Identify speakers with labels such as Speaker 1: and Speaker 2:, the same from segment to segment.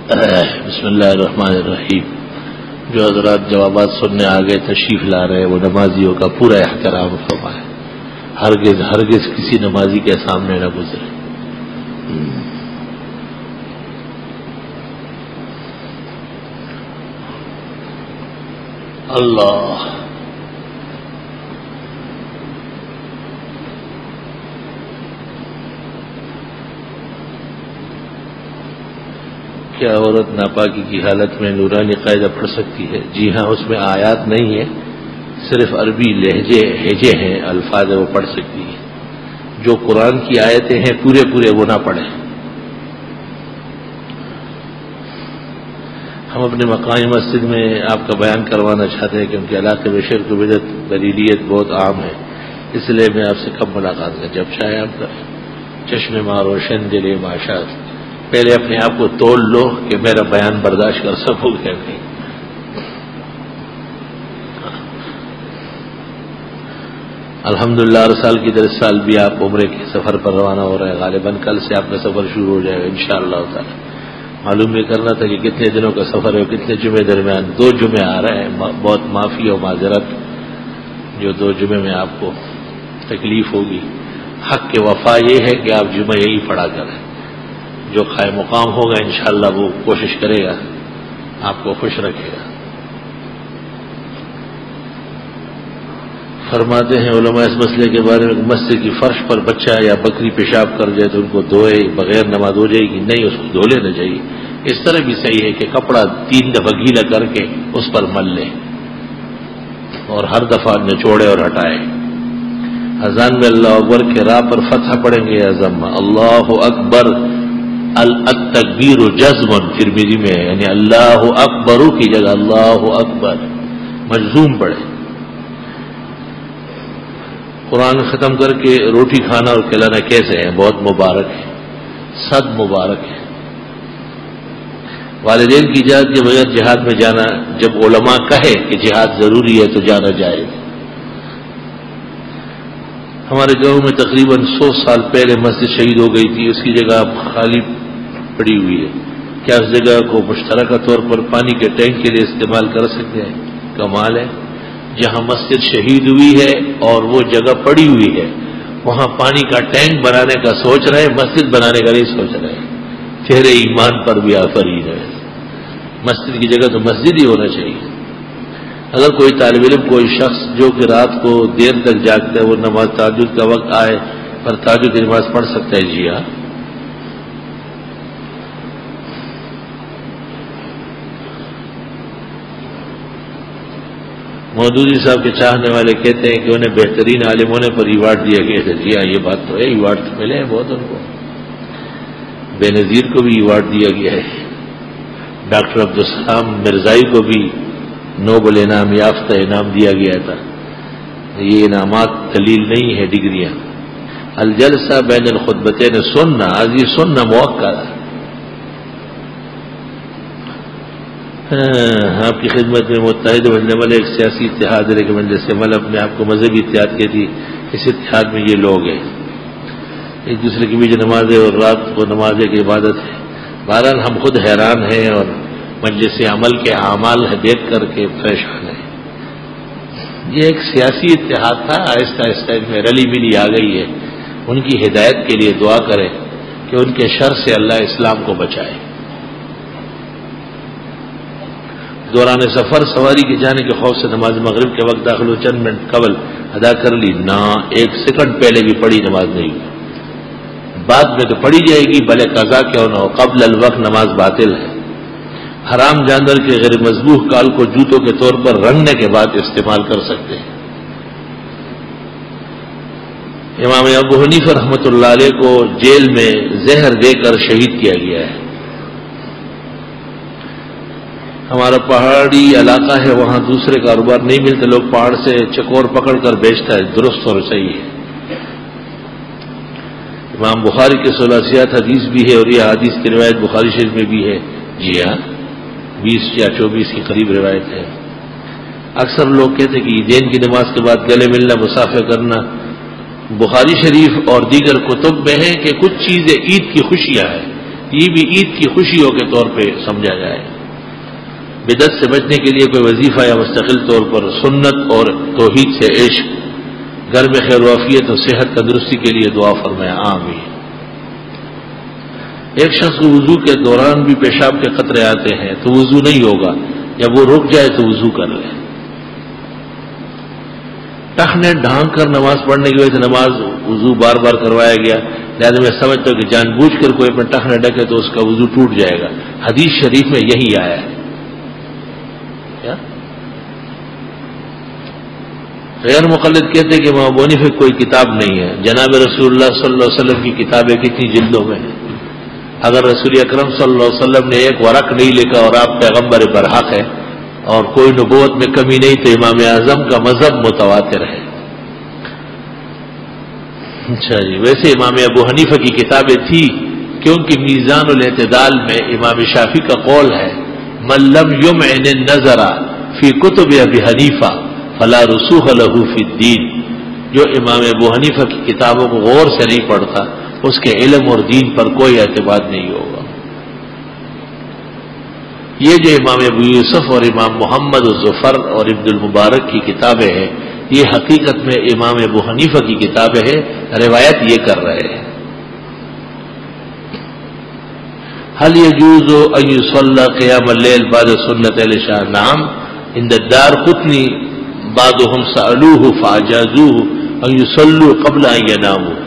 Speaker 1: بسم اللہ الرحمن الرحیم. جو حضرات جوابات سننے آگے تشریف لا رہے ہیں وہ نمازیوں کا پورا احترام فرمائے. ہرگز ہرگز کسی نمازی کے سامنے نہ گزرے. اللہ کیا عورت ناپاکی کی حالت میں نورانی قاعدہ پڑھ سکتی ہے؟ جی ہاں، اس میں آیات نہیں ہے، صرف عربی لہجے ہیں، الفاظ وہ پڑھ سکتی ہے. جو قرآن کی آیتیں ہیں پورے وہ نہ پڑھیں. ہم اپنے مقامی مسجد میں آپ کا بیان کروانا چاہتے ہیں کیونکہ علاقے میں شرک و بدعت بریلیت بہت عام ہے، اس لیے میں آپ سے کب ملاقات کریں، جب چاہے آپ کا چشم ما روشن دل معاشات. پہلے اپنے آپ کو تول لو کہ میرا بیان برداشت کر سکو گے نہیں. الحمدللہ ہر سال کی طرح اس سال بھی آپ عمرے کے سفر پر روانہ ہو رہے ہیں. غالباً کل سے آپ کا سفر شروع ہو جائے گا انشاءاللہ تعالی. معلوم یہ کرنا تھا کہ کتنے دنوں کا سفر ہے، کتنے جمعے درمیان. 2 جمعے آ رہے ہیں. بہت معافی اور معذرت جو 2 جمعے میں آپ کو تکلیف ہوگی. حق کے وفا یہ ہے کہ آپ جمعہ یہی پڑھا کریں. جو قائم مقام ہوگا انشاءاللہ وہ کوشش کرے گا آپ کو خوش رکھے گا. فرماتے ہیں علماء اس مسئلے کے بارے میں، مسجد کی فرش پر بچہ یا بکری پیشاب کر جائے تو ان کو دھوئے بغیر نماز ہو جائے گی؟ نہیں، اس کو دھو لینا چاہیے. اس طرح بھی صحیح ہے کہ کپڑا 3 دفعہ گیلا کر کے اس پر مل لے اور ہر دفعہ نچوڑے اور ہٹائے. اذان میں اللہ اکبر کے راہ پر فتح پڑھیں گے اعظم اللہ اکبر التکبیر جزم. ترمذی میں یعنی اللہ اکبر کی جگہ اللہ اکبر مجزوم پڑھے. قرآن ختم کر کے روٹی کھانا اور کھلانا کیسے ہے؟ بہت مبارک ہے، صد مبارک ہے. والدین کی اجازت کے بغیر جہاد میں جانا، جب علماء کہے کہ جہاد ضروری ہے تو جانا جائز. ہمارے گاؤں میں تقریباً 100 سال پہلے مسجد شہید ہو گئی تھی، اس کی جگہ اب خالی پڑی ہوئی ہے. کیا اس جگہ کو مشترکہ طور پر پانی کے ٹینک کے لیے استعمال کر سکتے ہیں؟ کمال ہے. جہاں مسجد شہید ہوئی ہے اور وہ جگہ پڑی ہوئی ہے وہاں پانی کا ٹینک بنانے کا سوچ رہے، مسجد بنانے کا نہیں سوچ رہے. تیرے ایمان پر بھی آفرین ہے. مسجد کی جگہ تو مسجد ہی ہونا چاہیے. اگر کوئی طالب علم، کوئی شخص جو کہ رات کو دیر تک جاگتا ہے، وہ نماز تہجد کا وقت آئے پر تہجد کی نماز پڑھ سکتا ہے؟ جی ہاں. مودودی صاحب کے چاہنے والے کہتے ہیں کہ انہیں بہترین عالم ہونے پر ایوارڈ دیا گیا تھا. جی ہاں، یہ بات تو ہے، ایوارڈ تو ملے ہیں بہت ان کو. بے نظیر کو بھی ایوارڈ دیا گیا ہے. ڈاکٹر عبدالسلام مرزائی کو بھی نوبل انعام یافتہ انعام دیا گیا تھا. یہ انعامات دلیل نہیں ہے، ڈگریاں. الجلسہ بین الخطبتین سننا، آج یہ سننا موقع ہے. آپ کی خدمت میں متحد بننے والے ایک سیاسی اتحاد ہے، لیکن مجلس عمل اپنے آپ کو مذہبی اتحاد کہتی. اس اتحاد میں یہ لوگ ہیں، ایک دوسرے کے بیچ نمازیں اور رات کو نماز کی عبادت ہے. بہرحال ہم خود حیران ہیں اور مجلس عمل کے اعمال دیکھ کر کے پریشان ہیں. یہ ایک سیاسی اتحاد تھا، آہستہ آہستہ ان میں رلی ملی آ گئی ہے. ان کی ہدایت کے لیے دعا کریں کہ ان کے شر سے اللہ اسلام کو بچائے. دوران سفر سواری کے جانے کے خوف سے نماز مغرب کے وقت داخل ہو چند منٹ قبل ادا کر لی، نہ 1 سیکنڈ پہلے بھی پڑھی نماز نہیں ہوئی. بعد میں تو پڑھی جائے گی، بھلے قضا کیوں نہ ہو. قبل الوقت نماز باطل ہے. حرام جانور کے غیر مذبوح کال کو جوتوں کے طور پر رنگنے کے بعد استعمال کر سکتے ہیں. امام ابو حنیفہ رحمۃ اللہ علیہ کو جیل میں زہر دے کر شہید کیا گیا ہے. ہمارا پہاڑی علاقہ ہے، وہاں دوسرے کاروبار نہیں ملتے، لوگ پہاڑ سے چکور پکڑ کر بیچتا ہے. درست اور صحیح ہے. امام بخاری کے ثلاثیات حدیث بھی ہے اور یہ حدیث کی روایت بخاری شریف میں بھی ہے. جی ہاں، 20 یا 24 کے قریب روایت ہے. اکثر لوگ کہتے ہیں کہ عیدین کی نماز کے بعد گلے ملنا، مصافحہ کرنا بخاری شریف اور دیگر کتب میں ہے کہ کچھ چیزیں عید کی خوشیاں ہیں، یہ بھی عید کی خوشیوں کے طور پہ سمجھا جائے. بدعت سے بچنے کے لیے کوئی وظیفہ یا مستقل طور پر سنت اور توحید سے عشق. گھر میں خیر و عافیت اور صحت تندرستی کے لیے دعا فرمائیں. آمین. ایک شخص کو وضو کے دوران بھی پیشاب کے قطرے آتے ہیں تو وضو نہیں ہوگا، جب وہ رک جائے تو وضو کر لے. ٹخنے ڈھانک کر نماز پڑھنے کی وجہ سے نماز وضو بار بار کروایا گیا، لہٰذا میں سمجھتا ہوں کہ جان بوجھ کر کوئی اپنے ٹخنے ڈھکے تو اس کا وضو ٹوٹ جائے گا. حدیث شریف میں یہی آیا ہے. کیا غیر مقلد کہتے کہ امام ابو حنیفہ کوئی کتاب نہیں ہے. جناب رسول اللہ صلی اللہ علیہ وسلم کی کتابیں کتنی جلدوں میں ہیں. اگر رسول اکرم صلی اللہ علیہ وسلم نے ایک ورق نہیں لکھا اور آپ پیغمبر برحق ہے اور کوئی نبوت میں کمی نہیں تو امام اعظم کا مذہب متواتر ہے. اچھا جی، ویسے امام ابو حنیفہ کی کتابیں تھی کیونکہ میزان الاعتدال میں امام شافعی کا قول ہے من لم یمعن النظر فی کتب ابی حنیفہ فلا رسوخ له فی الدین. جو امام ابو حنیفہ کی کتابوں کو غور سے نہیں پڑھتا اس کے علم اور دین پر کوئی اعتماد نہیں ہوگا. یہ جو امام ابو یوسف اور امام محمد الظفر اور ابن المبارک کی کتابیں ہیں یہ حقیقت میں امام ابو حنیفہ کی کتابیں ہیں. روایت یہ کر رہے ہیں. هل يجوز ان يصلى قيام الليل بعد سنة العشاء؟ نعم. عند الدارقطني بعضهم سألوه فأجازوه ان يصلوا قبل ان يناموا.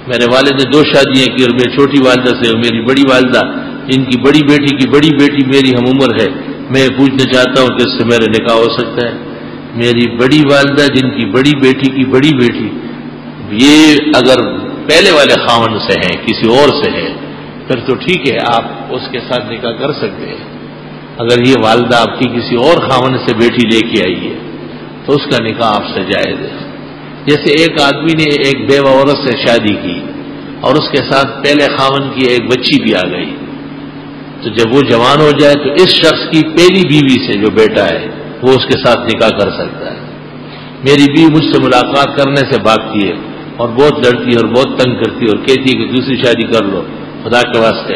Speaker 1: میرے والد نے 2 شادیاں کی اور میری چھوٹی والدہ سے اور میری بڑی والدہ جن کی بڑی بیٹی کی بڑی بیٹی میری ہم عمر ہے، میں پوچھنا چاہتا ہوں کہ اس سے میرا نکاح ہو سکتا ہے. میری بڑی والدہ جن کی بڑی بیٹی کی بڑی بیٹی، یہ اگر پہلے والے خاوند سے ہیں کسی اور سے ہے پھر تو ٹھیک ہے، آپ اس کے ساتھ نکاح کر سکتے ہیں. اگر یہ والدہ آپ کی کسی اور خاوند سے بیٹی لے کے آئی ہے تو اس کا نکاح آپ سے جائز ہے. جیسے ایک آدمی نے ایک بیوہ عورت سے شادی کی اور اس کے ساتھ پہلے خاوند کی ایک بچی بھی آ گئی، تو جب وہ جوان ہو جائے تو اس شخص کی پہلی بیوی سے جو بیٹا ہے وہ اس کے ساتھ نکاح کر سکتا ہے. میری بیوی مجھ سے ملاقات کرنے سے بھاگتی ہے اور بہت لڑتی ہے اور بہت تنگ کرتی ہے اور کہتی ہے کہ دوسری شادی کر لو خدا کے واسطے.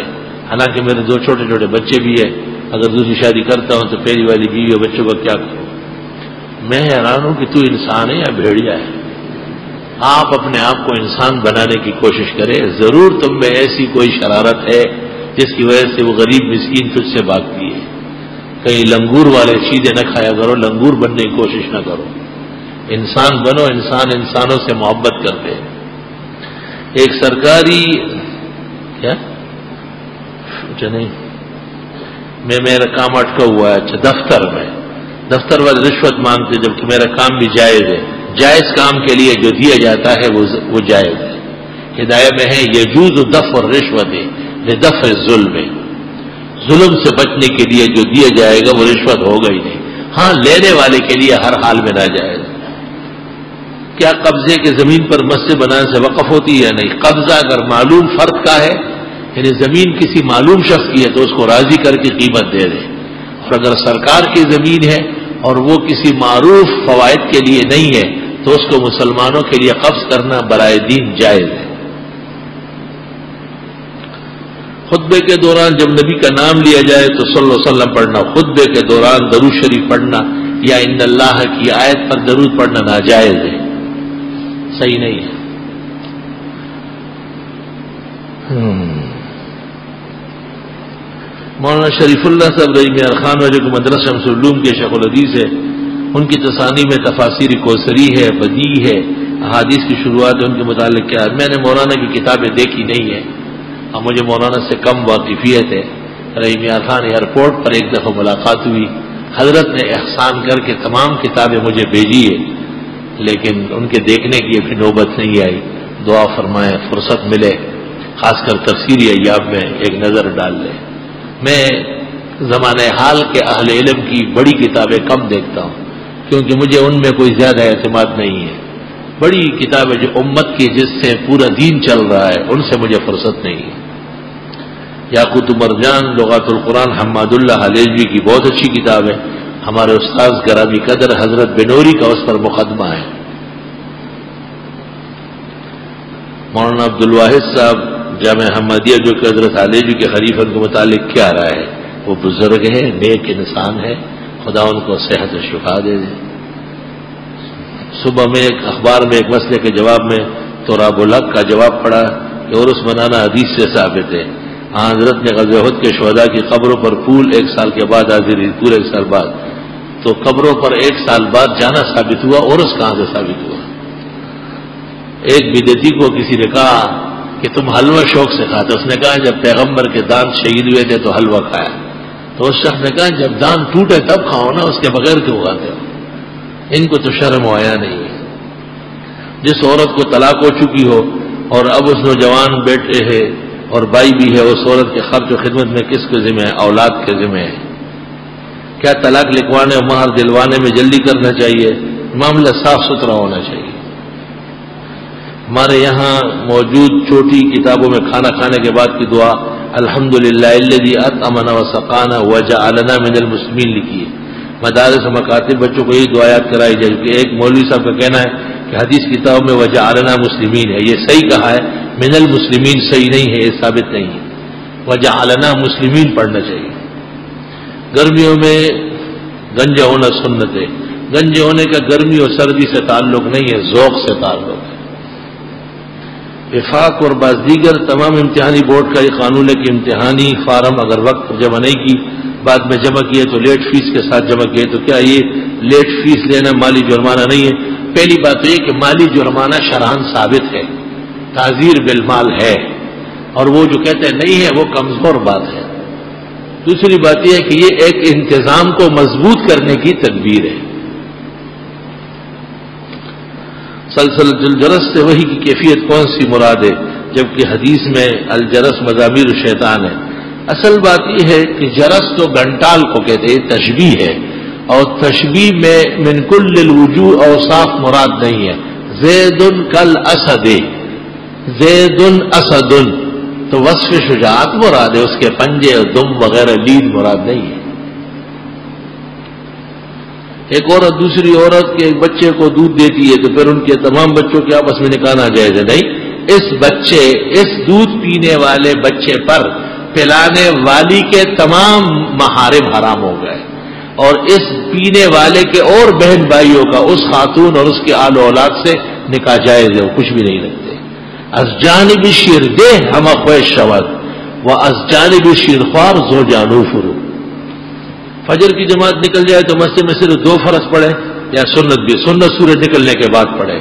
Speaker 1: حالانکہ میرے 2 چھوٹے چھوٹے بچے بھی ہیں، اگر دوسری شادی کرتا ہوں تو پہلی والی بیوی اور بچوں کا کیا کروں؟ میں حیران ہوں کہ تو انسان ہے یا بھیڑیا ہے. آپ اپنے آپ کو انسان بنانے کی کوشش کریں. ضرور تم میں ایسی کوئی شرارت ہے جس کی وجہ سے وہ غریب مسکین تجھ سے بھاگتی ہے. کہیں لنگور والے چیزیں نہ کھایا کرو، لنگور بننے کی کوشش نہ کرو. انسان بنو. انسان انسانوں سے محبت کرتے ہیں. ایک سرکاری کیا اچھا نہیں میرا کام اٹکا ہوا ہے. اچھا دفتر والے رشوت مانگتے جبکہ میرا کام بھی جائز ہے. جائز کام کے لیے جو دیا جاتا ہے وہ جائز ہے. ہدایت میں ہے یجوز دفع الرشوت لدفع الظلم. ظلم سے بچنے کے لیے جو دیا جائے گا وہ رشوت ہوگا ہی نہیں. ہاں لینے والے کے لیے ہر حال میں ناجائز. کیا قبضے کے زمین پر مسجد بنانے سے وقف ہوتی ہے یا نہیں؟ قبضہ اگر معلوم فرد کا ہے یعنی زمین کسی معلوم شخص کی ہے تو اس کو راضی کر کے قیمت دے دیں. اور اگر سرکار کی زمین ہے اور وہ کسی معروف فوائد کے لیے نہیں ہے تو اس کو مسلمانوں کے لیے قبض کرنا برائے دین جائز ہے. خطبے کے دوران جب نبی کا نام لیا جائے تو صلی اللہ علیہ وسلم پڑھنا، خطبے کے دوران درود شریف پڑھنا یا ان اللہ کی آیت پر درود پڑھنا ناجائز ہے، صحیح نہیں ہے. مولانا شریف اللہ صاحب رحیم خان والے کو مدرسہ شمس العلوم کے شیخ الحدیث ہے. ان کی تصانی میں تفاسیر کوثری ہے، بدیع ہے، احادیث کی شروعات ان کے متعلق کیا. میں نے مولانا کی کتابیں دیکھی نہیں ہیں اور مجھے مولانا سے کم واقفیت ہے. رحیم خان ایئرپورٹ پر ایک دفعہ ملاقات ہوئی. حضرت نے احسان کر کے تمام کتابیں مجھے بھیجی ہے لیکن ان کے دیکھنے کی ابھی نوبت نہیں آئی. دعا فرمائیں فرصت ملے خاص کر تفسیری ایاب میں ایک نظر ڈال لیں. میں زمانہ حال کے اہل علم کی بڑی کتابیں کم دیکھتا ہوں کیونکہ مجھے ان میں کوئی زیادہ اعتماد نہیں ہے. بڑی کتابیں جو امت کی جس سے پورا دین چل رہا ہے ان سے مجھے فرصت نہیں ہے. یاقوت مرجان لغات القرآن حماد اللہ حلیجوی کی بہت اچھی کتاب ہے. ہمارے استاذ گرامی قدر حضرت بنوری کا اس پر مقدمہ ہے. مولانا عبد الواحد صاحب جامع احمدیہ جو کہ حضرت علیجو کے خلیفہ کے متعلق کیا رائے ہے؟ وہ بزرگ ہے، نیک انسان ہے، خدا ان کو صحت و شفا دے دے۔ صبح میں ایک اخبار میں ایک مسئلے کے جواب میں تراب الحق کا جواب پڑا کہ عرس منانا حدیث سے ثابت ہے۔ حضرت نے غزوہ احد کے شہداء کی قبروں پر پھول 1 سال کے بعد حاضر ہوئی، پورے 1 سال بعد، تو قبروں پر 1 سال بعد جانا ثابت ہوا، عرس کہاں سے ثابت ہوا؟ ایک بدعتی کو کسی نے کہا کہ تم حلوہ شوق سے کھاتے، اس نے کہا جب پیغمبر کے دانت شہید ہوئے تھے تو حلوہ کھایا، تو اس شخص نے کہا جب دانت ٹوٹے تب کھاؤ نا، اس کے بغیر کیوں کھاتے ہو؟ ان کو تو شرم و حیا نہیں ہے۔ جس عورت کو طلاق ہو چکی ہو اور اب اس نوجوان بیٹے ہے اور بھائی بھی ہے، اس عورت کے خرچ و خدمت میں کس کے ذمہ ہے؟ اولاد کے ذمہ ہے۔ کیا طلاق لکھوانے اور مہر دلوانے میں جلدی کرنا چاہیے؟ معاملہ صاف ستھرا ہونا چاہیے۔ ہمارے یہاں موجود چھوٹی کتابوں میں کھانا کھانے کے بعد کی دعا الحمدللہ الذی اطعمنا وسقانا وجعلنا من المسلمین لکھی ہے۔ مدارس و مکاتب بچوں کو یہی دعا یاد کرائی جائے کہ ایک مولوی صاحب کا کہنا ہے کہ حدیث کتاب میں وجعلنا مسلمین ہے، یہ صحیح کہا ہے، من المسلمین صحیح نہیں ہے، یہ ثابت نہیں ہے، وجعلنا مسلمین پڑھنا چاہیے۔ گرمیوں میں گنجا ہونا سنت ہے، گنجے ہونے کا گرمی اور سردی سے تعلق نہیں ہے، ذوق سے تعلق ہے۔ وفاق اور بعض دیگر تمام امتحانی بورڈ کا یہ قانون ہے کہ امتحانی فارم اگر وقت پر جمع نہیں کی، بعد میں جمع کیے تو لیٹ فیس کے ساتھ جمع کیے، تو کیا یہ لیٹ فیس لینا مالی جرمانہ نہیں ہے؟ پہلی بات تو یہ کہ مالی جرمانہ شرعاً ثابت ہے، تعزیر بالمال ہے، اور وہ جو کہتے ہیں نہیں ہے وہ کمزور بات ہے۔ دوسری بات یہ ہے کہ یہ ایک انتظام کو مضبوط کرنے کی تدبیر ہے۔ سلسلۃ الجرس سے وحی کی کیفیت کون سی مراد ہے، جبکہ حدیث میں الجرس مزامیر الشیطان ہے؟ اصل بات یہ ہے کہ جرس تو گھنٹال کو کہتے ہیں، تشبیہ ہے، اور تشبیہ میں من کل الوجوہ اوصاف مراد نہیں ہے۔ زید کل اسد، زید اسد تو وصف شجاعت مراد ہے، اس کے پنجے اور دم وغیرہ لید مراد نہیں ہے۔ ایک عورت دوسری عورت کے ایک بچے کو دودھ دیتی ہے تو پھر ان کے تمام بچوں کے آپس میں نکاح ناجائز ہے؟ نہیں، اس دودھ پینے والے بچے پر پلانے والی کے تمام محارم حرام ہو گئے، اور اس پینے والے کے اور بہن بھائیوں کا اس خاتون اور اس کے آل و اولاد سے نکاح جائز ہے، وہ کچھ بھی نہیں رکھتے۔ از جانب شیردہ ہم خوش شود و از جانب شیرخوار زوجانو فرو۔ فجر کی جماعت نکل جائے تو مسجد میں صرف 2 فرض پڑھے یا سنت بھی، سنت سورج نکلنے کے بعد پڑھے۔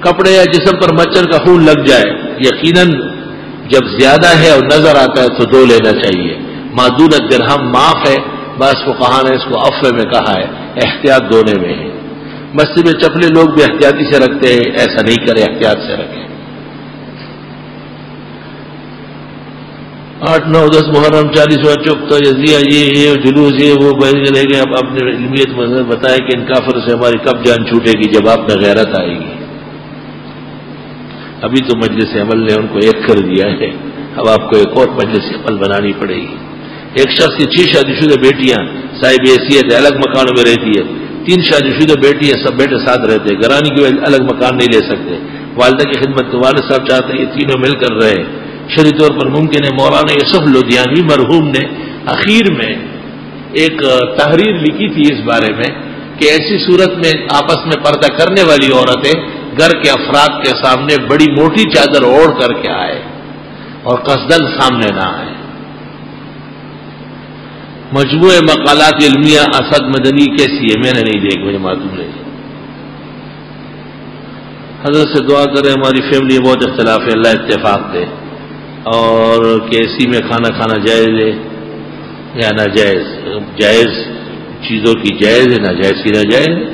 Speaker 1: کپڑے یا جسم پر مچھر کا خون لگ جائے، یقیناً جب زیادہ ہے اور نظر آتا ہے تو 2 لینا چاہیے۔ معدود درہم معاف ہے، بعض فقہا نے اس کو عفو میں کہا ہے، احتیاط دھونے میں ہے۔ مسجد میں چپلے لوگ بھی احتیاطی سے رکھتے ہیں، ایسا نہیں کرے، احتیاط سے رکھیں۔ 8، 9، 10 محرم 40واں چوک تو یزیہ یہ جلوس یہ وہ رہ گئے۔ اب اپنے علمیت میں بتائے کہ ان کافروں سے ہماری کب جان چھوٹے گی جب آپ میں غیرت آئے گی۔ ابھی تو مجلس عمل نے ان کو ایک کر دیا ہے، اب آپ کو ایک اور مجلس عمل بنانی پڑے گی۔ ایک شخص کی 6 شادی شدہ بیٹیاں صاحب حیثیت الگ مکانوں میں رہتی ہے، 3 شادی شدہ بیٹیاں سب بیٹے ساتھ رہتے ہیں، گرانی کی وجہ الگ مکان نہیں لے سکتے۔ والدہ کی خدمت کو والد صاحب چاہتے ہیں یہ تینوں مل کر رہے، شرعی طور پر ممکن ہے۔ مولانا یوسف لدھیانوی مرحوم نے اخیر میں ایک تحریر لکھی تھی اس بارے میں کہ ایسی صورت میں آپس میں پردہ کرنے والی عورتیں گھر کے افراد کے سامنے بڑی موٹی چادر اوڑھ کر کے آئے اور قصدن سامنے نہ آئے۔ مجموعہ مقالات علمیہ اسد مدنی کیسی ہے؟ میں نے نہیں دیکھ، مجھے معلوم نہیں۔ حضرت سے دعا کریں، ہماری فیملی میں بہت اختلاف ہے، اللہ اتفاق دے، اور کیسی میں کھانا کھانا جائز ہے یا ناجائز؟ جائز چیزوں کی جائز ہے، ناجائز کی ناجائز ہے۔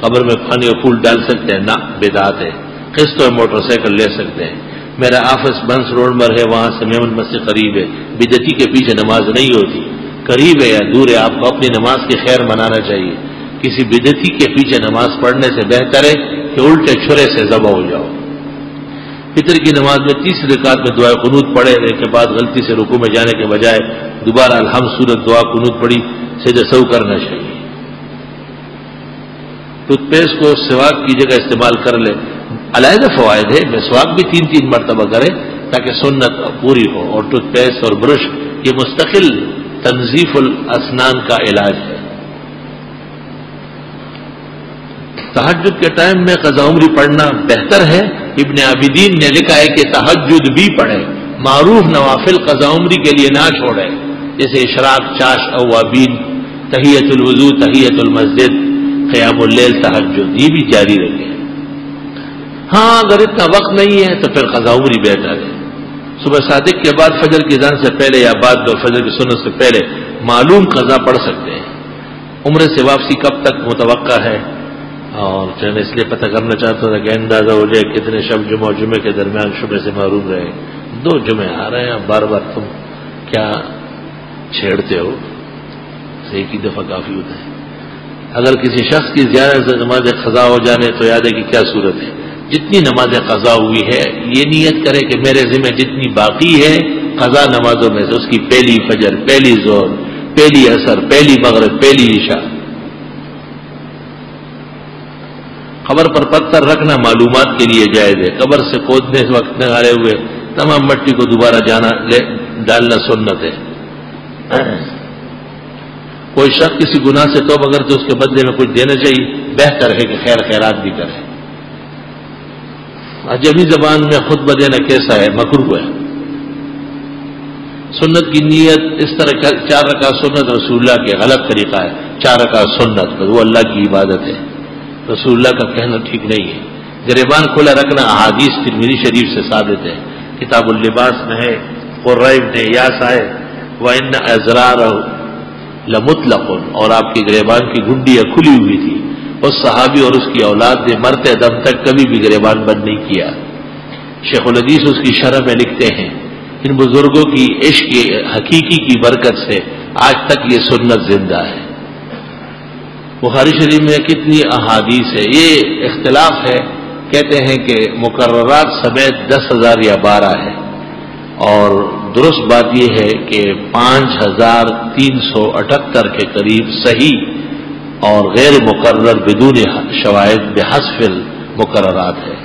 Speaker 1: قبر میں پانی اور پھول ڈال سکتے ہیں؟ نہ، بدعت ہے۔ قسط اور موٹر سائیکل لے سکتے ہیں۔ میرا آفس بنس روڈ پر ہے، وہاں سے میمن مسجد قریب ہے، بدعتی کے پیچھے نماز نہیں ہوتی۔ قریب ہے یا دور ہے، آپ کو اپنی نماز کی خیر منانا چاہیے۔ کسی بدعتی کے پیچھے نماز پڑھنے سے بہتر ہے کہ الٹے چھرے سے ذبح ہو جاؤ۔ فطر کی نماز میں 30 رکعت میں دعا قنوت پڑھے کے بعد غلطی سے رکوع میں جانے کے بجائے دوبارہ الحمد سورت دعا قنوت پڑھی سجدہ سہو کرنا چاہیے۔ ٹوتھ پیسٹ کو سواک کی جگہ استعمال کر لے، علیحدہ فوائد ہے، مسواک بھی 3 مرتبہ کرے، تاکہ سنت پوری ہو. اور ٹوتھ پیسٹ اور برش یہ مستقل تنظیف الاسنان کا علاج ہے. تہجد کے ٹائم میں قضا عمری پڑھنا بہتر ہے. ابن عابدین نے لکھا ہے کہ تہجد بھی پڑھے، معروف نوافل قضا عمری کے لیے نہ چھوڑے، جیسے اشراق، چاش، اوابین، تحیۃ الوضو، تحیۃ المسجد، قیام اللیل، تہجد، یہ بھی جاری رکھے. ہاں اگر اتنا وقت نہیں ہے تو پھر قضا عمری بہتر ہے. صبح صادق کے بعد فجر کی اذان سے پہلے یا بعد دو فجر کی سنت سے پہلے معلوم قضا پڑھ سکتے ہیں. عمرے سے واپسی کب تک متوقع ہے؟ اور میں اس لیے پتہ کرنا چاہتا تھا کہ اندازہ ہو جائے کتنے شب جمعہ اور جمعے کے درمیان شبے سے محروم رہے. 2 جمعے آ رہے ہیں، بار بار تم کیا چھیڑتے ہو؟ ایک ہی دفعہ کافی ہوتا ہے. اگر کسی شخص کی زیادہ سے نماز قضا ہو جانے تو یاد ہے کہ کیا صورت ہے. جتنی نماز قضا ہوئی ہے یہ نیت کرے کہ میرے ذمہ جتنی باقی ہے قضا نمازوں میں سے اس کی پہلی فجر، پہلی ظہر، پہلی عصر، پہلی مغرب، پہلی عشاء. قبر پر پتھر رکھنا معلومات کے لیے جائز ہے. قبر سے کھودنے وقت نکالے ہوئے تمام مٹی کو دوبارہ ڈالنا سنت ہے. کوئی شخص کسی گناہ سے توبہ کرتے اس کے بدلے میں کچھ دینا چاہیے، بہتر ہے کہ خیر خیرات بھی کرے. عجمی زبان میں خطبہ دینا کیسا ہے؟ مکروہ ہے. سنت کی نیت اس طرح 4 رکعت سنت رسول اللہ کے غلط طریقہ ہے. 4 رکعت سنت وہ اللہ کی عبادت ہے، رسول اللہ کا کہنا ٹھیک نہیں ہے. گریبان کھلا رکھنا احادیث ترمذی شریف سے ثابت ہے. کتاب اللباس میں ہے، قرہ ابن ایاس ہے، وَإِنَّ أَزْرَارَهُ لَمُطْلَقٌ، اور آپ کی گریبان کی گھنڈیاں کھلی ہوئی تھی. اس صحابی اور اس کی اولاد نے مرتے دم تک کبھی بھی گریبان بند نہیں کیا. شیخ الحدیث اس کی شرح میں لکھتے ہیں ان بزرگوں کی عشق حقیقی کی برکت سے آج تک یہ سنت زندہ ہے. بخاری شریف میں کتنی احادیث ہے؟ یہ اختلاف ہے. کہتے ہیں کہ مقررات سمیت 10,000 یا 12 ہے، اور درست بات یہ ہے کہ 5,378 کے قریب صحیح اور غیر مقرر بدون شواہد بحذف المقررات ہے.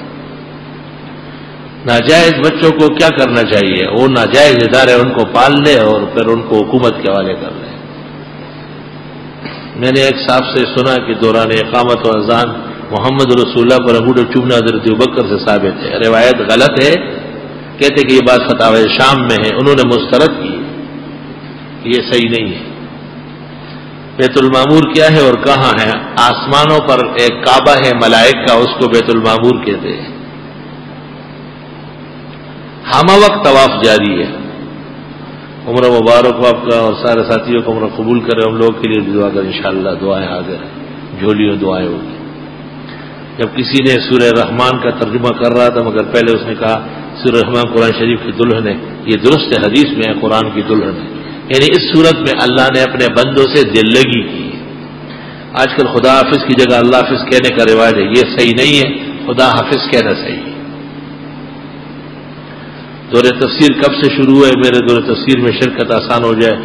Speaker 1: ناجائز بچوں کو کیا کرنا چاہیے؟ وہ ناجائز ادارے ان کو پال لے اور پھر ان کو حکومت کے حوالے کر لے. میں نے ایک صاحب سے سنا کہ دوران اقامت و اذان محمد رسول اللہ پر انگوٹھے چومنا حضرت ابوبکر سے ثابت ہے. روایت غلط ہے. کہتے کہ یہ بات فتاوی شام میں ہے، انہوں نے مسترد کی، یہ صحیح نہیں ہے. بیت المعمور کیا ہے اور کہاں ہے؟ آسمانوں پر ایک کعبہ ہے ملائک کا، اس کو بیت المعمور کہتے ہیں. ہمہ وقت طواف جاری ہے. عمرہ مبارک ہو آپ کا اور سارے ساتھیوں کو عمرہ قبول کرے. ہم لوگ کے لیے دعا کریں، انشاءاللہ دعائیں حاضر ہیں، جھولی اور دعائیں ہوگی. جب کسی نے سورہ رحمان کا ترجمہ کر رہا تھا مگر پہلے اس نے کہا سورہ رحمان قرآن شریف کی دلہن ہے، یہ درست حدیث میں ہے قرآن کی دلہن ہے. یعنی اس صورت میں اللہ نے اپنے بندوں سے دل لگی کی. آج کل خدا حافظ کی جگہ اللہ حافظ کہنے کا رواج ہے، یہ صحیح نہیں ہے. خدا حافظ کہنا صحیح ہے. دور تفسیر کب سے شروع ہے؟ میرے دور تفسیر میں شرکت آسان ہو جائے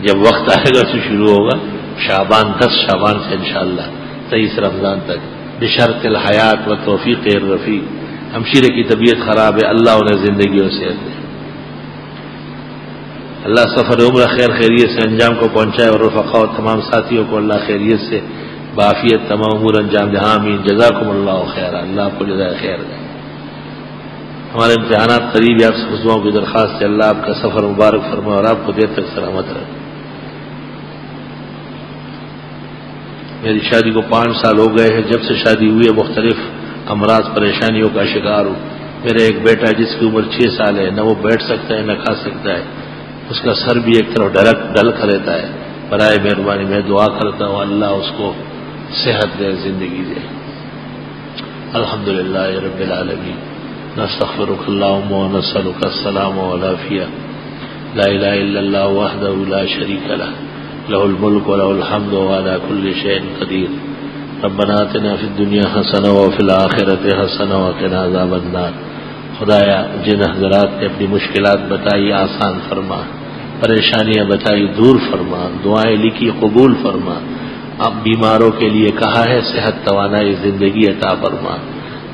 Speaker 1: جب وقت آئے گا تو شروع ہوگا. شعبان 10 شعبان سے انشاءاللہ 23 رمضان تک، بشرط الحیات و توفیق الرفیع. ہمشیرے کی طبیعت خراب ہے، اللہ انہیں زندگی اور صحت دے. اللہ سفر عمرہ خیر خیریت سے انجام کو پہنچائے اور رفقا اور تمام ساتھیوں کو اللہ خیریت سے بعافیت تمام امور انجام دے. آمین. جزاکم اللہ خیر. اللہ آپ کو جزائے خیر دے. ہمارے امتحانات قریب ہے، آپ سے خطبوں کی درخواست ہے اللہ آپ کا سفر مبارک فرمائے اور آپ کو دیر تک سلامت رکھے. میری شادی کو 5 سال ہو گئے ہیں. جب سے شادی ہوئی ہے مختلف امراض پریشانیوں کا شکار ہوں. میرا ایک بیٹا ہے جس کی عمر 6 سال ہے، نہ وہ بیٹھ سکتا ہے نہ کھا سکتا ہے. اس کا سر بھی ایک طرف ڈھلک رہتا ہے. برائے مہربانی میں دعا کرتا ہوں اللہ اس کو صحت دے، زندگی دے. الحمدللہ رب العالمین. نستغفرک اللہم ونسألک السلام والعافیہ. لا الہ الا اللہ وحدہ لا شریک لہ لہ الملک ولہ الحمد وعلی کل شیء قدیر. ربنا آتنا فی الدنیا حسنہ وفی الآخرۃ حسنہ وقنا عذاب النار. خدایا جن حضرات نے اپنی مشکلات بتائی آسان فرما، پریشانیاں بتائی دور فرما، دعائیں لکھی قبول فرما. اب بیماروں کے لیے کہا ہے صحت توانائی زندگی عطا فرما.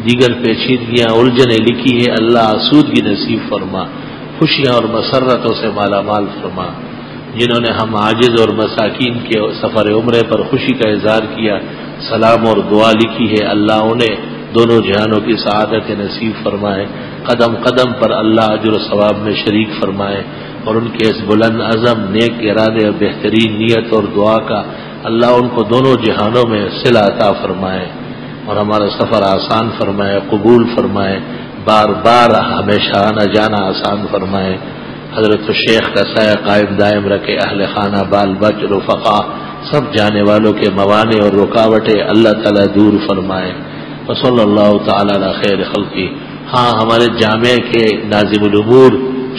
Speaker 1: دیگر پیچیدگیاں الجھنیں لکھی ہے، اللہ آسودگی نصیب فرما، خوشیاں اور مسرتوں سے مالا مال فرما۔ جنہوں نے ہم عاجز اور مساکین کے سفر عمرے پر خوشی کا اظہار کیا، سلام اور دعا لکھی ہے، اللہ انہیں دونوں جہانوں کی سعادت نصیب فرمائے، قدم قدم پر اللہ اجر و ثواب میں شریک فرمائے، اور ان کے اس بلند عزم، نیک ارادے اور بہترین نیت اور دعا کا اللہ ان کو دونوں جہانوں میں صلہ عطا فرمائے، اور ہمارا سفر آسان فرمائے، قبول فرمائے، بار بار ہمیشہ آنا جانا آسان فرمائے۔ حضرت شیخ کا سایہ قائم دائم رکھے، اہل خانہ، بال بچ، رفقا، سب جانے والوں کے موانع اور رکاوٹیں اللہ تعالیٰ دور فرمائے۔ وصلی اللہ تعالیٰ علی خیر خلقی۔ ہاں، ہمارے جامعہ کے ناظم الامور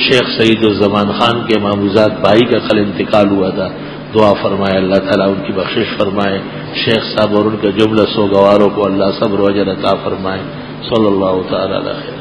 Speaker 1: شیخ سعید الزمان خان کے ماموزاد بھائی کا کل انتقال ہوا تھا، دعا فرمائے اللہ تعالیٰ ان کی بخشش فرمائے، شیخ صاحب اور ان کے جملہ سوگواروں کو اللہ صبر و اجر عطا فرمائے۔ صلی اللہ تعالیٰ علی خیر۔